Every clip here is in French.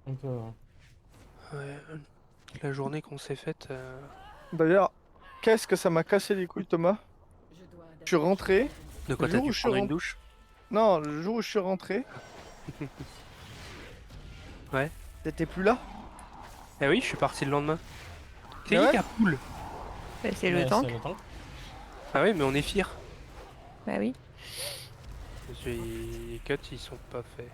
Un peu. Ouais, la journée qu'on s'est faite. D'ailleurs, qu'est-ce que ça m'a cassé les couilles, Thomas? Je suis rentré, De le quoi t'as jour où dû je suis prendre une rentré... douche? Non, le jour où je suis rentré, Ouais. t'étais plus là? Eh oui, je suis parti le lendemain. C'est Mais qui ouais, qui a poule? Bah, c'est le mais c'est tank. le temps. Ah ouais, mais on est fiers. Bah oui. Parce que les cuts, ils sont pas faits.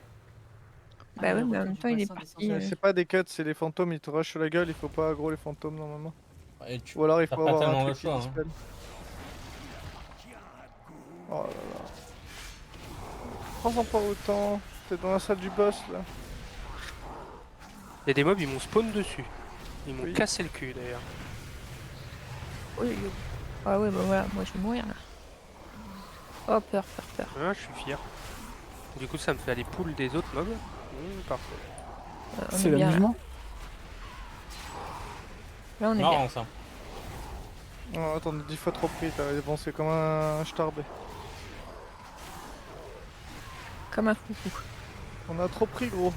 Bah oui, mais en même temps, il est parti. C'est pas des cuts, c'est les fantômes, ils te rushent sur la gueule, il faut pas aggro les fantômes normalement. Et Ou alors il t'as faut pas avoir un tellement le Ok. truc qui choix, hein. dispelle. Oh là là. Prends-en pas autant, t'es dans la salle du boss là. Il y a des mobs, ils m'ont spawn dessus. Ils m'ont Oui. cassé le cul d'ailleurs. Oh, ah ouais, bah voilà, moi je vais mourir là. Oh, peur, peur, peur. Ah, je suis fier. Du coup, ça me fait aller poule des autres mobs. Parfait. On C'est est bien là. l'amusement. Là, on est bien. Marrant ça. Oh, attends, 10 fois trop pris, t'as avancé comme un starbé. Comme un foufou. On a trop pris gros.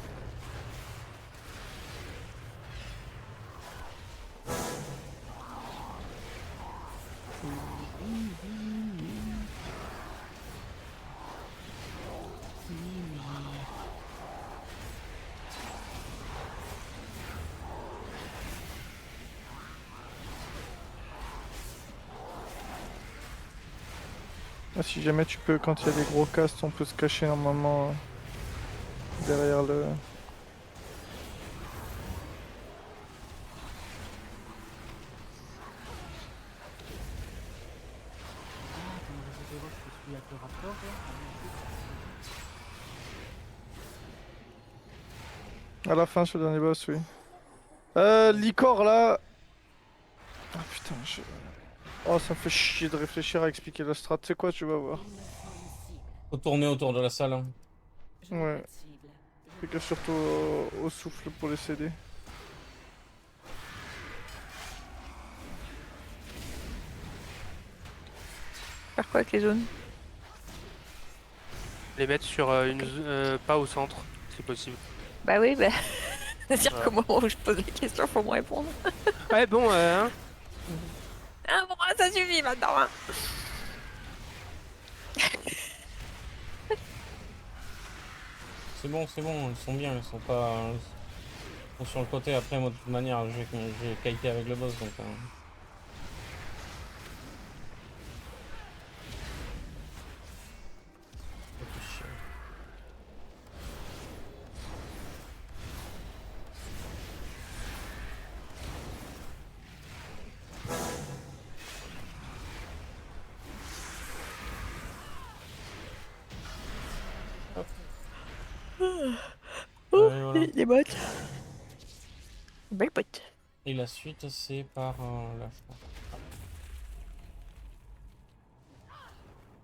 Ah, si jamais tu peux, quand il y a des gros casts, on peut se cacher normalement derrière le... À la fin sur le dernier boss, oui. Licor là... Ah putain, oh, ça me fait chier de réfléchir à expliquer la strat. C'est quoi, tu vas voir. Faut tourner autour de la salle, hein. Ouais, fais gaffe surtout au souffle pour les CD. Faire quoi avec les zones? Les mettre sur Ok. pas au centre, si possible. Bah oui, bah. C'est-à-dire qu'au Voilà. moment où je pose les questions, faut me répondre. Ouais, bon, hein. Ah bon, ça suffit maintenant, hein. C'est bon, ils sont bien, ils sont pas. Ils sont sur le côté. Après, moi, de toute manière, j'ai kité avec le boss, donc. Ça fait chier. Hop. Oh, Allez, voilà. les bottes. Belle botte. Et la suite, c'est par là, je crois.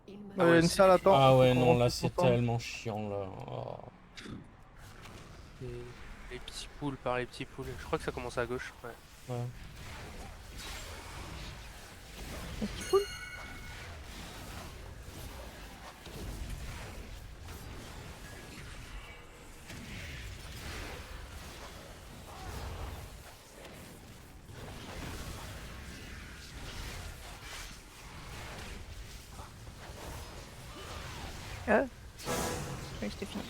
Il y Ah a ouais, une c'est salle, attends, Ah faut ouais, qu'on non, rentre là, tous c'est ensemble. tellement chiant, là. Oh. les petits poules par les petits poules. Je crois que ça commence à gauche. Ouais. Ouais. Un petit poule. Ah, oui, c'était fini.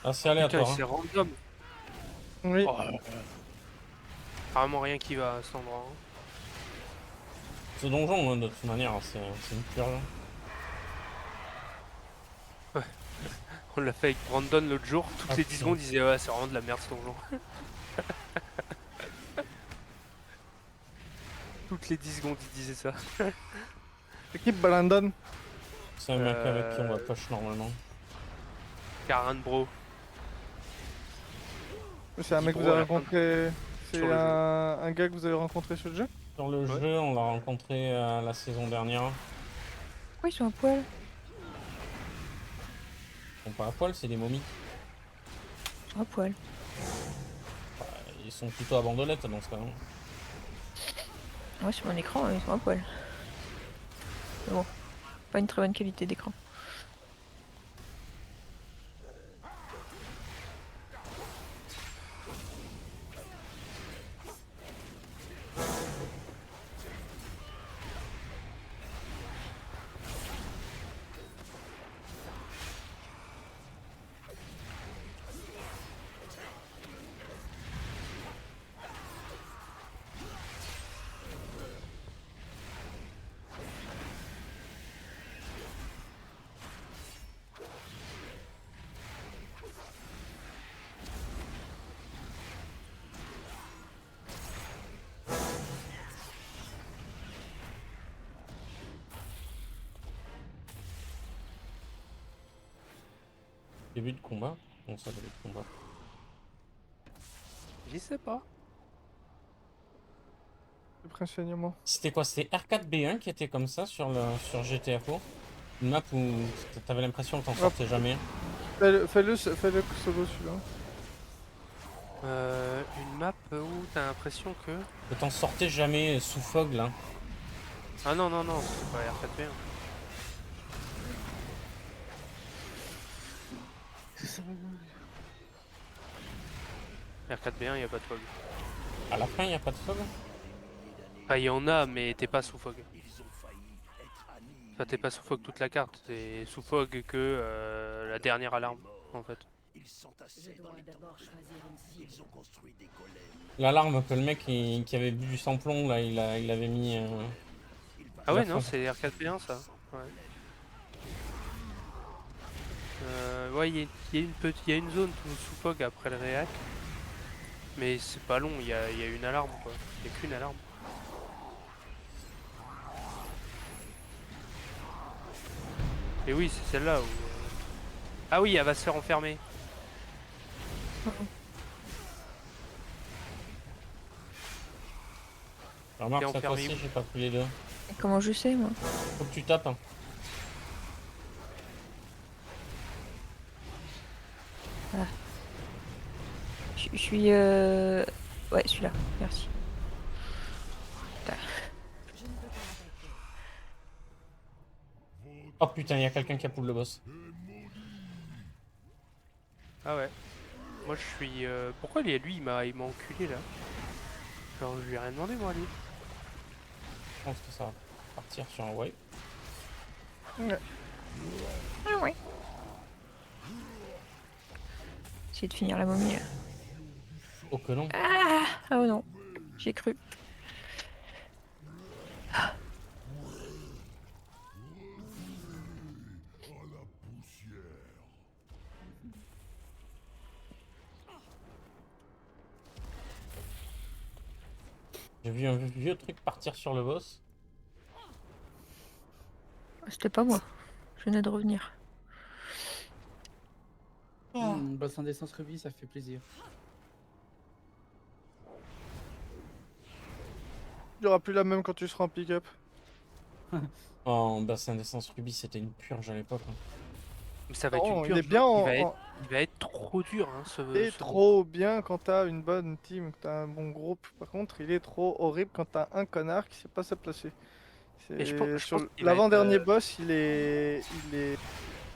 Ah, c'est Putain, aléatoire, hein. c'est random. Oui. Oh, carrément rien qui va à cet endroit. Ce donjon, hein, de toute manière, c'est une purge. Hein. On l'a fait avec Brandon l'autre jour. Ah Toutes les 10 putain. secondes, il disait ouais, c'est vraiment de la merde ce donjon. Toutes les 10 secondes, il disait ça. Équipe Balandon. C'est un mec avec qui on va Euh, push normalement. Karan Bro C'est un dit mec que vous bro à avez la fin rencontré... sur C'est le jeu. un gars que vous avez rencontré sur le jeu? Sur le Ouais. jeu, on l'a rencontré la saison dernière. Pourquoi ils sont à poil? Ils sont pas à poil, c'est des momies. À poil. Ils sont plutôt à bandelette dans ce cas. Ouais, sur mon écran, ils sont à poil. Mais bon, pas une très bonne qualité d'écran. Début de combat? Bon, ça début de combat. Je sais pas. Le prince saignement. C'était quoi? C'était R4B1 qui était comme ça sur GTFO? Une map où t'avais l'impression que t'en sortais jamais. Fais-le solo celui-là. Une map où t'as l'impression que... Que t'en sortais jamais sous fog là. Ah non, non, non, c'est pas R4B1. R4B1, y a pas de fog. À la fin, y a pas de fog? Enfin, y en a, mais t'es pas sous fog. Enfin, t'es pas sous fog toute la carte, t'es sous fog que la dernière alarme, en fait. L'alarme que le mec qui avait bu du samplon là, il avait mis. Ah ouais, la non, fin. c'est R4B1 ça. Ouais, ouais, y a une zone sous fog après le réac. Mais c'est pas long, y a une alarme quoi. Y a qu'une alarme. Et oui, c'est celle-là où... Ah oui, elle va se faire enfermer. Remarque, T'es cette enfermé fois-ci, où? j'ai pas pris les deux. Et comment je sais, moi? Faut que tu tapes. Hein. Je suis... Ouais, celui-là. Merci. Oh putain, y a quelqu'un qui a pull le boss. Ah ouais. Moi je suis... Pourquoi lui il m'a enculé là? Genre je lui ai rien demandé moi lui. Je pense que ça va partir sur un wave. Ah ouais. Essayer de finir la momie, là. Oh que non. Ah oh non. J'ai cru. J'ai vu un vieux truc partir sur le boss. C'était pas moi. Je venais de revenir. Bassin d'essence rubis, ça fait plaisir. Il y aura plus la même quand tu seras en pick-up. En bassin d'essence rubis, c'était une purge à l'époque. Hein. Mais ça va être Non, une il est purge. bien Il va être trop dur hein, Il est trop bien quand t'as une bonne team, que t'as un bon groupe. Par contre, il est trop horrible quand t'as un connard qui sait pas se placer. Et je pense Sur qu'il va l'avant-dernier être, boss, il est...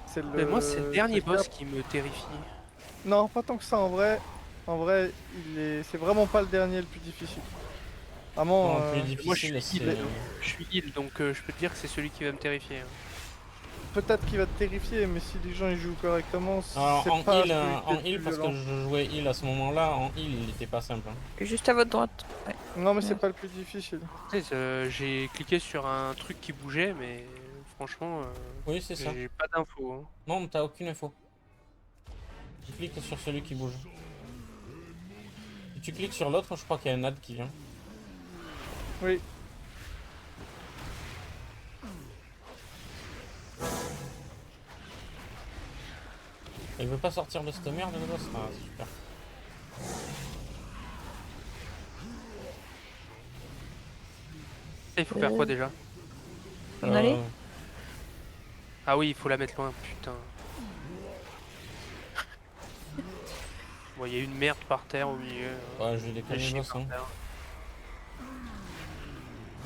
C'est Mais moi c'est le dernier c'est boss qui me terrifie. Non, pas tant que ça en vrai. En vrai, c'est vraiment pas le dernier le plus difficile. Vraiment, Non, le plus Moi je difficile, suis c'est. heal, je suis heal donc je peux te dire que c'est celui qui va me terrifier. Hein. peut-être qu'il va te terrifier, mais si les gens ils jouent correctement, c'est Alors en pas heal, celui qui est le plus parce que violent. je jouais heal à ce moment-là, en heal il était pas simple. Hein. Et juste à votre droite. Ouais. Non, mais c'est pas le plus difficile. Tu sais, j'ai cliqué sur un truc qui bougeait mais franchement Oui, c'est ça. j'ai pas d'infos. Hein. Non, t'as aucune info. Tu cliques sur celui qui bouge. Si tu cliques sur l'autre, je crois qu'il y a un ad qui vient. Oui. Il veut pas sortir de cette merde le boss. Ah, super. Il faut faire quoi déjà? On allait Ah oui, il faut la mettre loin, putain. Bon, il y a une merde par terre au milieu. Ouais, je vais Il a déconner le chié boss. par Hein. terre.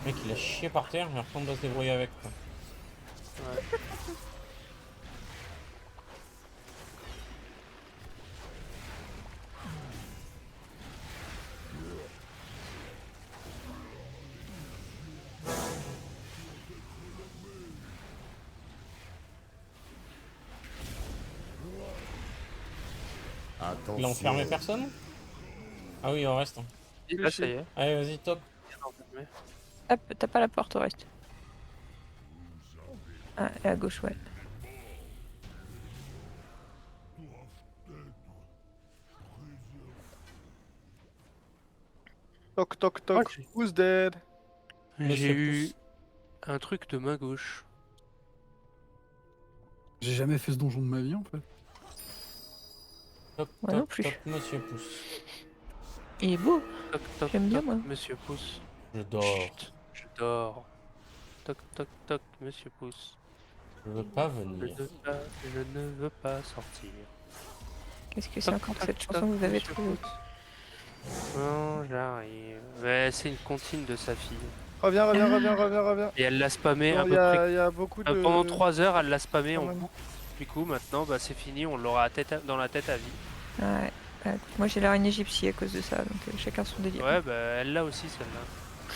Le mec, il a chié par terre, mais après, on doit se débrouiller avec. Quoi. Ouais. Il a enfermé personne? Ah oui, il en reste. Et là, ça y est. Allez, vas-y, top. Hop, t'as pas la porte au reste. Ah, et à gauche, ouais. Toc toc toc. j'ai- Who's dead? J'ai Monsieur eu Pouce. un truc de main gauche. J'ai jamais fait ce donjon de ma vie en fait. Top, Moi non top, plus. top, monsieur Pouce. Il est beau. Toc toc J'aime bien, toc, moi. Monsieur Pouce. Je dors. Chut, je dors. Toc toc toc, Monsieur Pouce. Je veux pas Je venir. je ne veux pas sortir. Qu'est-ce que c'est Toc, encore toc, cette chanson toc, que vous avez Monsieur trouvée? Pouce. Non, j'arrive. Ouais, c'est une comptine de sa fille. Reviens, reviens, reviens, reviens, reviens. Et elle l'a spammé à Non, peu il y, près. y a beaucoup de. Pendant 3 heures, elle l'a spammé Quand en même. boucle. Du coup, maintenant, bah, c'est fini, on l'aura dans la tête à vie. Ouais. Bah, écoute, moi j'ai l'araignée gypsy à cause de ça, donc chacun son délire. Ouais, bah, elle l'a aussi, celle-là.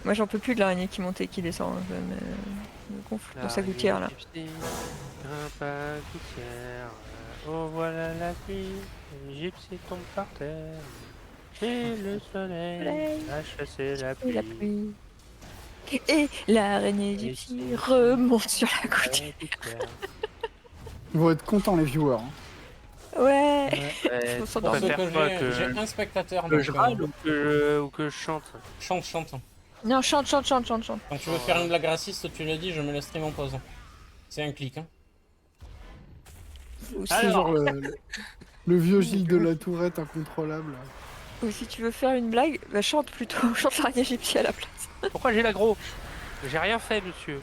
Moi j'en peux plus de l'araignée qui monte et qui descend, hein, me gonfle dans sa gouttière là. Grimpe à gouttière. Oh, voilà la pluie. Les gypsies tombent par terre. Et le soleil a chassé la Et pluie. la pluie. Et l'araignée gypsy remonte sur la gouttière. Ils vont être contents les viewers. Hein. Ouais. Ouais, Faut tu s'endormir. Pour ce préfères que pas j'ai que un spectateur. que Donc, je râle ou que je chante? chante, chante. Non, chante, chante, chante, chante, chante. Quand tu veux faire une blague raciste, tu le dis, je mets le stream en pause. C'est un clic. Hein. Ou si, Alors. Genre le vieux Gilles de la Tourette incontrôlable. ou si tu veux faire une blague, bah chante plutôt. Chante l'araignée gypsy à la place. Pourquoi j'ai l'aggro? J'ai rien fait, monsieur.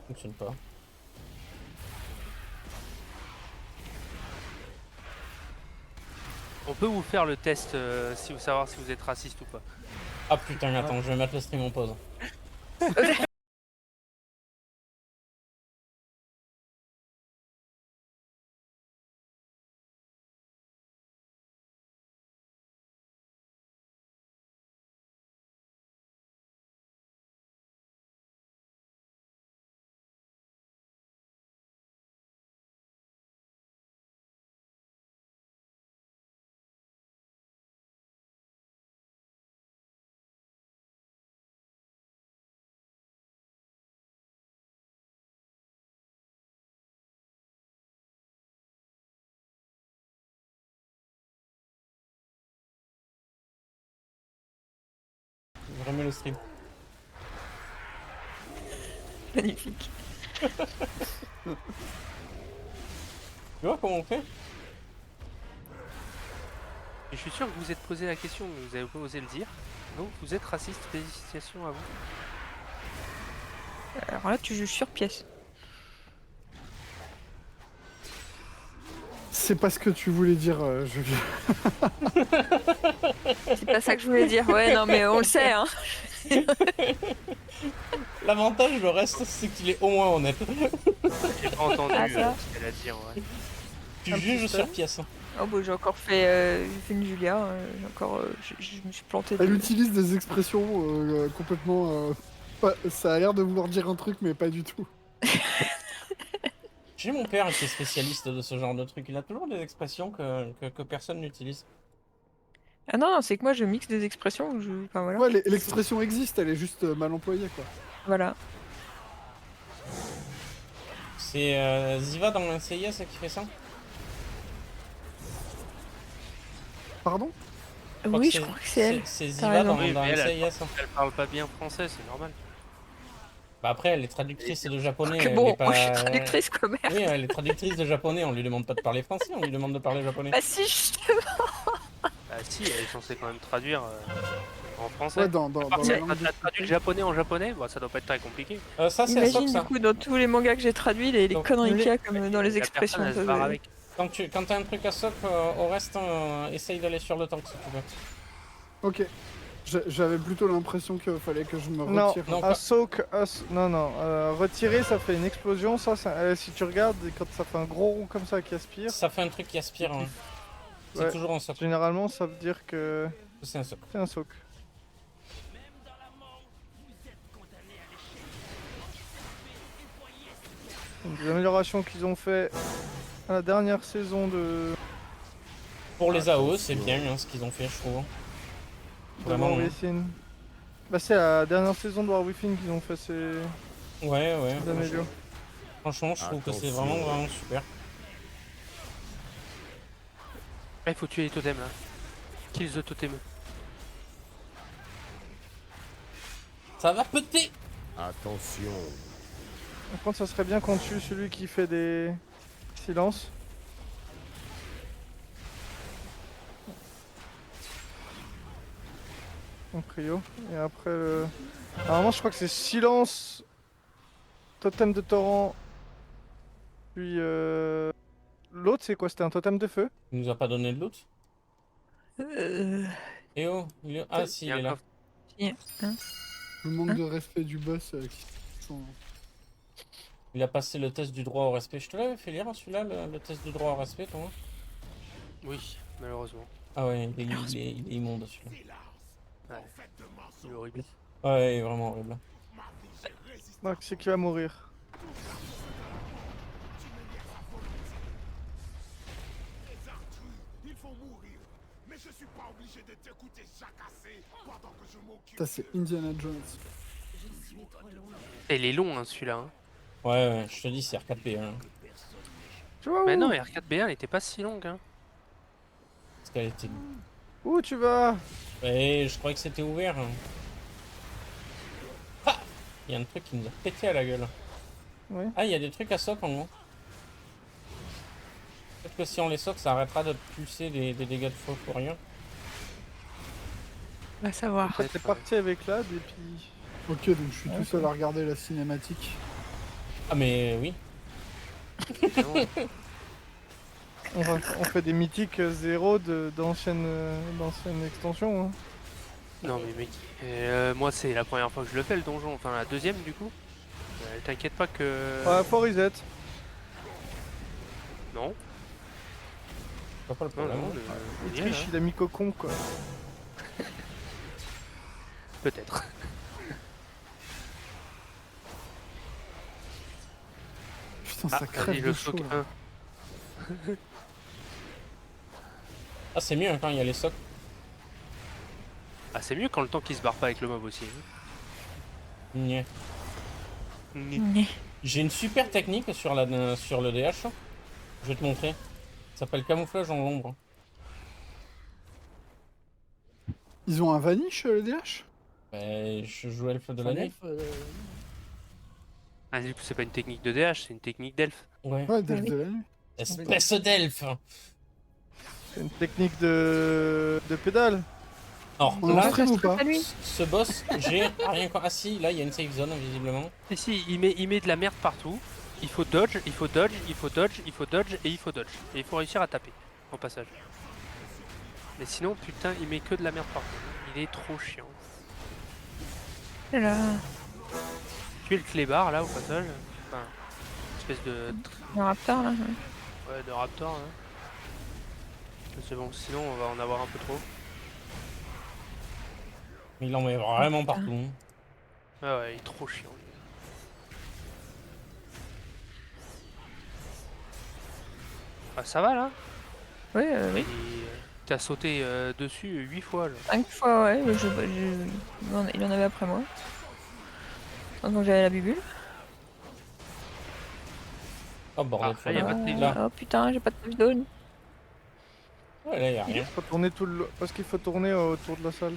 Fonctionne pas. On peut vous faire le test si vous savoir si vous êtes raciste ou pas. Ah putain, attends, je vais mettre le stream en pause. Je remets le stream. Magnifique. Tu vois comment on fait? Et je suis sûr que vous vous êtes posé la question, mais vous avez pas osé le dire. Donc vous êtes raciste, félicitations à vous. Alors là, tu juges sur pièce. C'est pas ce que tu voulais dire, Julien. C'est pas ça que je voulais dire. Ouais, non, mais on le sait, hein. L'avantage, le reste, c'est qu'il est au moins honnête. J'ai pas entendu Ah, ça. ce qu'elle a dit en vrai. Tu Un juges petit sur peu. pièce. Oh, bah, j'ai encore fait, j'ai fait une Julia. J'ai encore, je me suis planté. Elle utilise des expressions complètement. Ça a l'air de vouloir dire un truc, mais pas du tout. J'ai mon père qui est spécialiste de ce genre de truc. Il a toujours des expressions que personne n'utilise. Ah non, non, c'est que moi je mixe des expressions où je. Enfin voilà. Ouais, l'expression existe, elle est juste mal employée, quoi. Voilà. C'est Ziva dans l'NCIS qui fait ça? Pardon? Oui, je crois que c'est elle. C'est T'as Ziva raison. dans, Oui, dans mais elle NCIS. Elle parle pas bien français, c'est normal. Bah après, elle est traductrice de japonais. Que elle bon, est pas... moi je suis traductrice quand même. Oui, elle est traductrice de japonais. On lui demande pas de parler français, on lui demande de parler japonais. Bah si, justement. Ah si, elle est censée quand même traduire. En français. Ouais, dans Par la contre, langue t'as traduit le japonais en japonais, bah, ça doit pas être très compliqué. Ça, c'est un soc, Imagine du ça. coup dans tous les mangas que j'ai traduits, les Donc, conneries qu'il y a les- comme dans les La expressions. personne, elle se barre avec. Quand t'as un truc à soc, au reste, essaye d'aller sur le tank si tu veux. Ok. J'avais plutôt l'impression qu'il fallait que je me Non, retire. Non, un soak, non, non, retirer ça fait une explosion, si tu regardes, quand ça fait un gros rond comme ça qui aspire, Ça fait un truc qui aspire. Hein. C'est Ouais. toujours un soc. généralement ça veut dire que C'est un soc. c'est un soak. Donc, les améliorations qu'ils ont fait à la dernière saison de Pour les AO, c'est bien hein, ce qu'ils ont fait, je trouve. Vraiment. War hein. Within. Bah c'est la dernière saison de War Within qu'ils ont fait ces Ouais. améliorations. Franchement, je trouve que c'est vraiment super. Il faut tuer les totems là. Kill the totem. Ça va péter. Attention. Par contre ça serait bien qu'on tue celui qui fait des silences. En prio. Et après le... Normalement je crois que c'est silence, totem de torrent, puis l'autre c'est quoi? C'était un totem de feu? Il nous a pas donné de loot. Eh oh, ah si, il est là. Le manque de respect du boss qui sont... Il a passé le test du droit au respect. Je te l'avais fait lire celui-là, le test du droit au respect, toi. Oui, malheureusement. Ah ouais, il est immonde celui-là. Ouais. Il est horrible. Ouais, il est vraiment horrible. Ah, qui c'est qui va mourir? Ça, c'est Indiana Jones. Et il est long hein, celui-là. Hein. Ouais, je te dis, c'est R4P. Hein. Tu vois où? Mais non, R4B1 elle était pas si longue. Hein. Parce qu'elle était. Où tu vas? Ouais, je croyais que c'était ouvert. Hein. Ah, il y a un truc qui nous a pété à la gueule. Oui. Ah, il y a des trucs à soc en gros. Peut-être que si on les soc, ça arrêtera de pulser des dégâts de feu pour rien. Va savoir. Peut-être, T'es parti avec l'ad et puis... Ok, donc je suis tout seul à regarder la cinématique. Ah, mais oui. Non. On fait des mythiques 0 d'anciennes extensions. Hein. Non mais mec, moi c'est la première fois que je le fais le donjon, enfin la deuxième du coup. T'inquiète pas que... Ouais, faut reset. Non, C'est pas le non, problème. non, Il il y est, triche, là. il a mis cocon quoi. Peut-être. Putain, Ah, ça vas-y, crève le de chaud soc là. 1. Ah, c'est mieux hein, quand il y a les socs. Ah c'est mieux quand le temps qui se barre pas avec le mob aussi. Nya. J'ai une super technique sur le DH. Je vais te montrer. Ça s'appelle camouflage en l'ombre. Ils ont un vanish, le DH? Ben, je joue elfe de la nuit. Ah du coup c'est pas une technique de DH, c'est une technique d'elfe. Ouais. Ouais, d'elfe de la nuit. Espèce d'elfe. C'est une technique de pédale. Alors On là, en stream ou pas? ce boss, j'ai rien quoi. Ah si, là il y a une safe zone visiblement. Et si, il met de la merde partout, il faut dodge, il faut dodge, il faut dodge, il faut dodge et il faut dodge. Et il faut réussir à taper au passage. Mais sinon putain il met que de la merde partout. Il est trop chiant. Et là, Tu es le clébard là au passage. Enfin, espèce de... un raptor là. Ouais, de raptor hein. C'est bon, sinon on va en avoir un peu trop. Il en met vraiment partout. hein. Ah ouais, il est trop chiant. Ah ça va là? Oui, oui. T'as sauté dessus 8 fois là. 5 fois, ouais. Mais il en avait après moi. Quand j'avais la bubule. Oh bordel, Ah, y a pas de là. Oh putain, j'ai pas de touchdown. Ouais, là, y a rien. Faut tourner tout le... Parce qu'il faut tourner autour de la salle.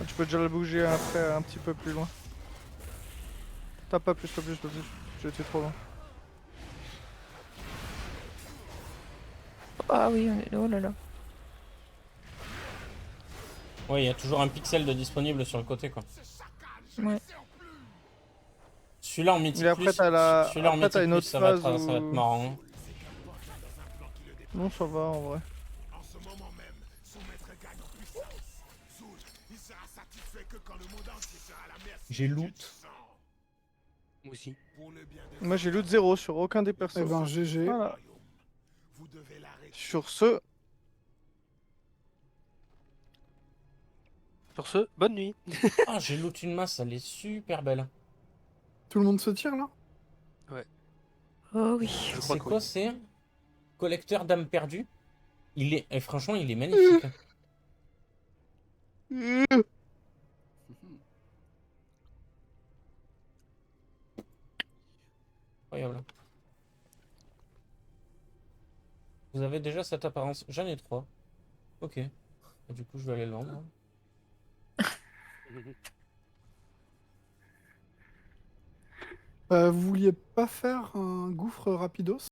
Ah, tu peux déjà la bouger après un petit peu plus loin. T'as pas plus, j'ai été trop loin. Ah oui, oh là là. Ouais, il y a toujours un pixel de disponible sur le côté, quoi. Ouais. Celui-là en mythique Mais après, plus, celui-là en après, t'as mythique une plus, autre ça va être, phase ça va être où... marrant. Hein. Non, ça va en vrai. J'ai loot. Moi aussi. Moi, j'ai loot 0 sur aucun des persos. Eh ben, GG. Voilà. Sur ce, Sur ce, bonne nuit. Ah, j'ai loot une masse, elle est super belle. Tout le monde se tire là? Oh oui. Je crois C'est que quoi, oui. c'est collecteur d'âmes perdues. Il est, et franchement, il est magnifique. Incroyable. Vous avez déjà cette apparence? J'en ai 3. Ok. Et du coup, je vais aller le vendre. Vous vouliez pas faire un gouffre rapidos?